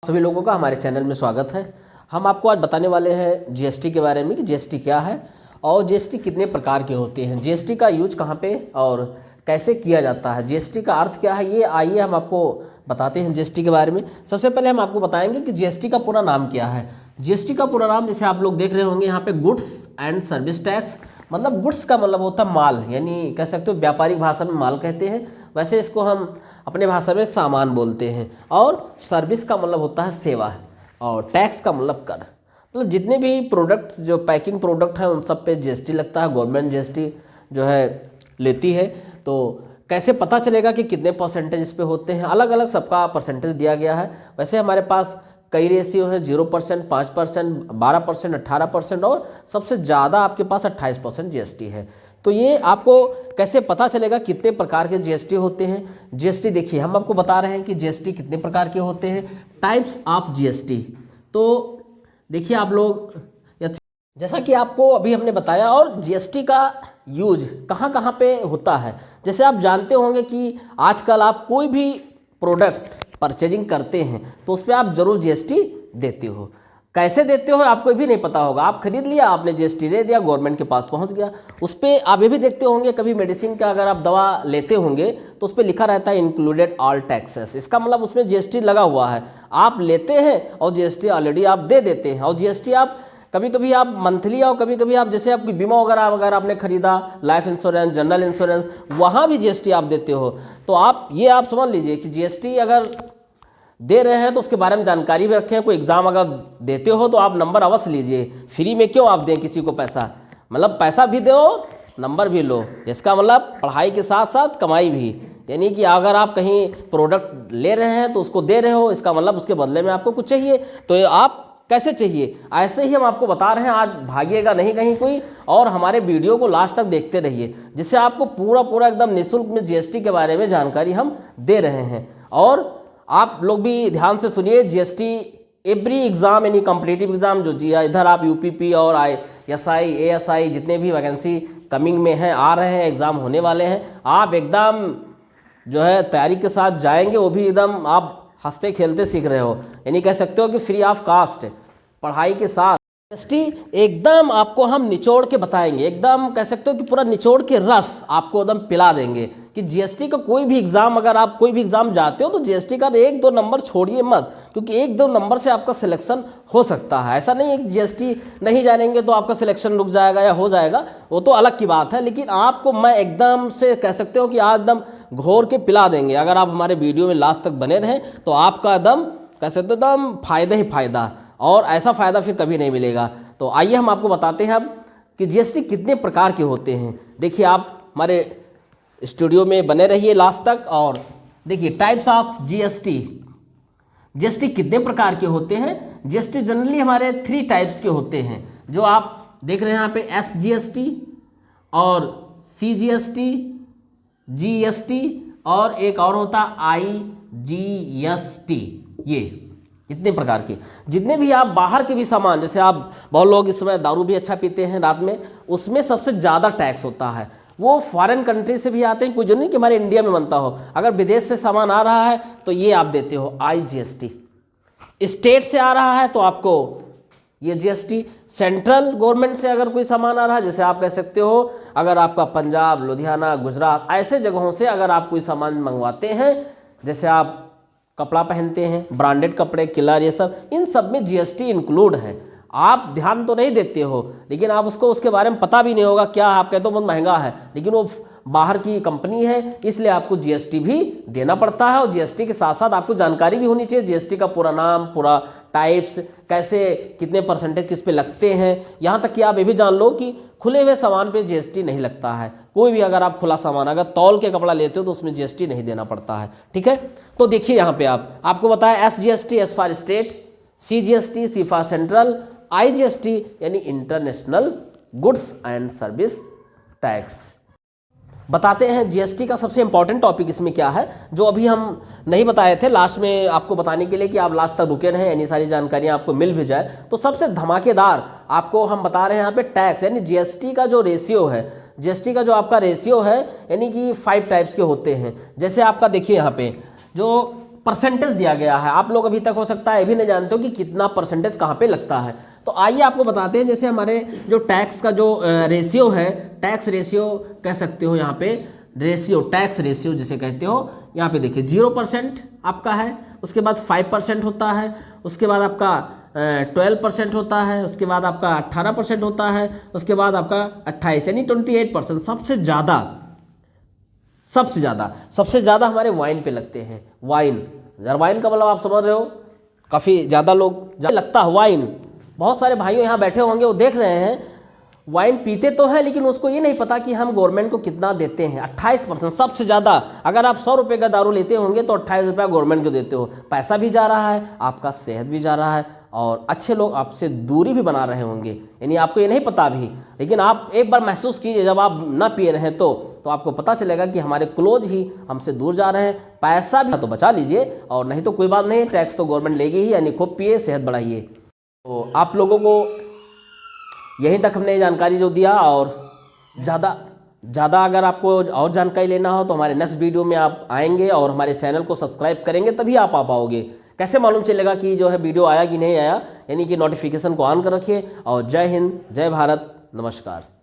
सभी लोगों का हमारे चैनल में स्वागत है। हम आपको आज बताने वाले हैं जीएसटी के बारे में कि जीएसटी क्या है और जीएसटी कितने प्रकार के होते हैं, जीएसटी का यूज कहाँ पे और कैसे किया जाता है, जीएसटी का अर्थ क्या है, ये आइए हम आपको बताते हैं जीएसटी के बारे में। सबसे पहले हम आपको बताएंगे कि जीएसटी का पूरा नाम क्या है। जीएसटी का पूरा नाम जैसे आप लोग देख रहे होंगे यहाँ पे गुड्स एंड सर्विस टैक्स, मतलब गुड्स का मतलब होता है माल, यानी कह सकते हो व्यापारिक भाषा में माल कहते हैं, वैसे इसको हम अपने भाषा में सामान बोलते हैं। और सर्विस का मतलब होता है सेवा, और टैक्स का मतलब कर, मतलब जितने भी प्रोडक्ट्स जो पैकिंग प्रोडक्ट हैं उन सब पे जीएसटी लगता है। गवर्नमेंट जीएसटी जो है लेती है। तो कैसे पता चलेगा कि कितने परसेंटेज इस पे होते हैं, अलग अलग सबका परसेंटेज दिया गया है। वैसे हमारे पास कई रेशियो हैं, 0%, 5%, 12%, 18% और सबसे ज़्यादा आपके पास 28% जीएसटी है। तो ये आपको कैसे पता चलेगा कितने प्रकार के जीएसटी होते हैं। जीएसटी देखिए हम आपको बता रहे हैं कि जीएसटी कितने प्रकार के होते हैं, टाइप्स ऑफ जीएसटी। तो देखिए आप लोग, जैसा कि आपको अभी हमने बताया, और जीएसटी का यूज कहाँ कहाँ पे होता है। जैसे आप जानते होंगे कि आजकल आप कोई भी प्रोडक्ट परचेजिंग करते हैं तो उस पर आप जरूर जीएसटी देते हो। कैसे देते हो आपको भी नहीं पता होगा, आप खरीद लिया, आपने जीएसटी दे दिया, गवर्नमेंट के पास पहुंच गया। उस पर आप ये भी देखते होंगे, कभी मेडिसिन का अगर आप दवा लेते होंगे तो उस पर लिखा रहता है इंक्लूडेड ऑल टैक्सेस, इसका मतलब उसमें जीएसटी लगा हुआ है। आप लेते हैं और जीएसटी ऑलरेडी आप दे देते हैं। और जीएसटी आप कभी कभी आप मंथली और कभी कभी आप जैसे आपकी बीमा वगैरह अगर आपने खरीदा, लाइफ इंश्योरेंस, जनरल इंश्योरेंस, वहाँ भी जीएसटी आप देते हो। तो आप समझ लीजिए कि जीएसटी अगर दे रहे हैं तो उसके बारे में जानकारी भी रखें। कोई एग्जाम अगर देते हो तो आप नंबर अवश्य लीजिए, फ्री में क्यों आप दें किसी को पैसा, मतलब पैसा भी दो नंबर भी लो, इसका मतलब पढ़ाई के साथ साथ कमाई भी। यानी कि अगर आप कहीं प्रोडक्ट ले रहे हैं तो उसको दे रहे हो, इसका मतलब उसके बदले में आपको कुछ चाहिए। तो आप कैसे चाहिए, ऐसे ही हम आपको बता रहे हैं। आज भागिएगा नहीं कहीं कोई, और हमारे वीडियो को लास्ट तक देखते रहिए, जिससे आपको पूरा एकदम निःशुल्क में जीएसटी के बारे में जानकारी हम दे रहे हैं। और आप लोग भी ध्यान से सुनिए, जीएसटी एवरी एग्जाम, यानी कॉम्पिटिटिव एग्जाम जो जी इधर आप यूपीपी और एएसआई एएसआई जितने भी वैकेंसी कमिंग में हैं, आ रहे हैं, एग्ज़ाम होने वाले हैं, आप एकदम जो है तैयारी के साथ जाएंगे, वो भी एकदम आप हंसते खेलते सीख रहे हो। यानी कह सकते हो कि फ्री ऑफ कास्ट पढ़ाई के साथ जीएसटी एकदम आपको हम निचोड़ के बताएंगे, एकदम कह सकते हो कि पूरा निचोड़ के रस आपको एकदम पिला देंगे कि जीएसटी का कोई भी एग्जाम, अगर आप कोई भी एग्जाम जाते हो तो जीएसटी का 1-2 नंबर छोड़िए मत, क्योंकि 1-2 नंबर से आपका सिलेक्शन हो सकता है। ऐसा नहीं है कि जीएसटी नहीं जानेंगे तो आपका सिलेक्शन रुक जाएगा या हो जाएगा, वो तो अलग की बात है। लेकिन आपको मैं एकदम से कह सकते हो कि आज एकदम घोर के पिला देंगे। अगर आप हमारे वीडियो में लास्ट तक बने रहें तो आपका एकदम कह सकते हो एकदम फायदा ही फायदा, और ऐसा फ़ायदा फिर कभी नहीं मिलेगा। तो आइए हम आपको बताते हैं अब कि जीएसटी कितने प्रकार के होते हैं। देखिए आप हमारे स्टूडियो में बने रहिए लास्ट तक, और देखिए टाइप्स ऑफ जीएसटी। जीएसटी कितने प्रकार के होते हैं। जीएसटी जनरली हमारे 3 टाइप्स के होते हैं, जो आप देख रहे हैं यहाँ पे, एसजीएसटी और सीजीएसटी, जीएसटी, और एक और होता आईजीएसटी। ये इतने प्रकार के, जितने भी आप बाहर के भी सामान, जैसे आप बहुत लोग इस समय दारू भी अच्छा पीते हैं रात में, उसमें सबसे ज़्यादा टैक्स होता है। वो फॉरेन कंट्री से भी आते हैं, कोई जरूरी कि हमारे इंडिया में बनता हो। अगर विदेश से सामान आ रहा है तो ये आप देते हो आईजीएसटी। स्टेट से आ रहा है तो आपको ये जीएसटी। सेंट्रल गवर्नमेंट से अगर कोई सामान आ रहा है, जैसे आप कह सकते हो अगर आपका पंजाब, लुधियाना, गुजरात, ऐसे जगहों से अगर आप कोई सामान मंगवाते हैं, जैसे आप कपड़ा पहनते हैं, ब्रांडेड कपड़े, किलर, ये सब, इन सब में जीएसटी इंक्लूड है। आप ध्यान तो नहीं देते हो, लेकिन आप उसको उसके बारे में पता भी नहीं होगा, क्या आप कहते हो बहुत महंगा है, लेकिन वो बाहर की कंपनी है, इसलिए आपको जीएसटी भी देना पड़ता है। और जीएसटी के साथ साथ आपको जानकारी भी होनी चाहिए, जीएसटी का पूरा नाम, पूरा टाइप्स, कैसे कितने परसेंटेज किस पे लगते हैं। यहाँ तक कि आप ये भी जान लो कि खुले हुए सामान पे जीएसटी नहीं लगता है। कोई भी अगर आप खुला सामान, अगर तौल के कपड़ा लेते हो तो उसमें जीएसटी नहीं देना पड़ता है। ठीक है, तो देखिए यहाँ पे आपको बताया SGST S for state, CGST C for central, IGST यानी international goods and service tax. बताते हैं जीएसटी का सबसे इंपॉर्टेंट टॉपिक इसमें क्या है, जो अभी हम नहीं बताए थे, लास्ट में आपको बताने के लिए कि आप लास्ट तक रुके रहें, यानी सारी जानकारियां आपको मिल भी जाए। तो सबसे धमाकेदार आपको हम बता रहे हैं यहाँ पे टैक्स, यानी जीएसटी का जो रेशियो है, जीएसटी का जो आपका रेशियो है, यानी कि 5 टाइप्स के होते हैं। जैसे आपका देखिए यहाँ पे जो परसेंटेज दिया गया है। आप लोग अभी तक हो सकता है ये भी नहीं जानते हो कि कितना परसेंटेज कहाँ पे लगता है। तो आइए आपको बताते हैं, जैसे हमारे जो टैक्स का जो रेशियो है, टैक्स रेशियो कह सकते हो यहाँ पे, रेशियो टैक्स रेशियो जिसे कहते हो, यहाँ पे देखिए 0% आपका है, उसके बाद 5% होता है, उसके बाद आपका 12% होता है, उसके बाद आपका 18% होता है, उसके बाद आपका 28 यानी 28%। सबसे ज़्यादा हमारे वाइन पे लगते हैं। वाइन, यार वाइन का मतलब आप समझ रहे हो, काफ़ी ज़्यादा लोग लगता है वाइन। बहुत सारे भाइयों यहाँ बैठे होंगे, वो देख रहे हैं वाइन पीते तो हैं लेकिन उसको ये नहीं पता कि हम गवर्नमेंट को कितना देते हैं। 28% सबसे ज़्यादा। अगर आप 100 रुपये का दारू लेते होंगे तो 28 रुपया गवर्नमेंट को देते हो। पैसा भी जा रहा है, आपका सेहत भी जा रहा है, और अच्छे लोग आपसे दूरी भी बना रहे होंगे, यानी आपको ये नहीं पता अभी, लेकिन आप एक बार महसूस कीजिए जब आप ना पिए रहे हैं तो आपको पता चलेगा कि हमारे क्लोज ही हमसे दूर जा रहे हैं। पैसा भी तो बचा लीजिए, और नहीं तो कोई बात नहीं, टैक्स तो गवर्नमेंट लेगी ही, यानी खूब पिए, सेहत बढ़ाइए। तो आप लोगों को यहीं तक हमने जानकारी जो दिया, और ज़्यादा अगर आपको और जानकारी लेना हो तो हमारे नेक्स्ट वीडियो में आप आएंगे और हमारे चैनल को सब्सक्राइब करेंगे, तभी आप आ पाओगे। कैसे मालूम चलेगा कि जो है वीडियो आया कि नहीं आया, यानी कि नोटिफिकेशन को ऑन कर रखिए। और जय हिंद, जय भारत, नमस्कार।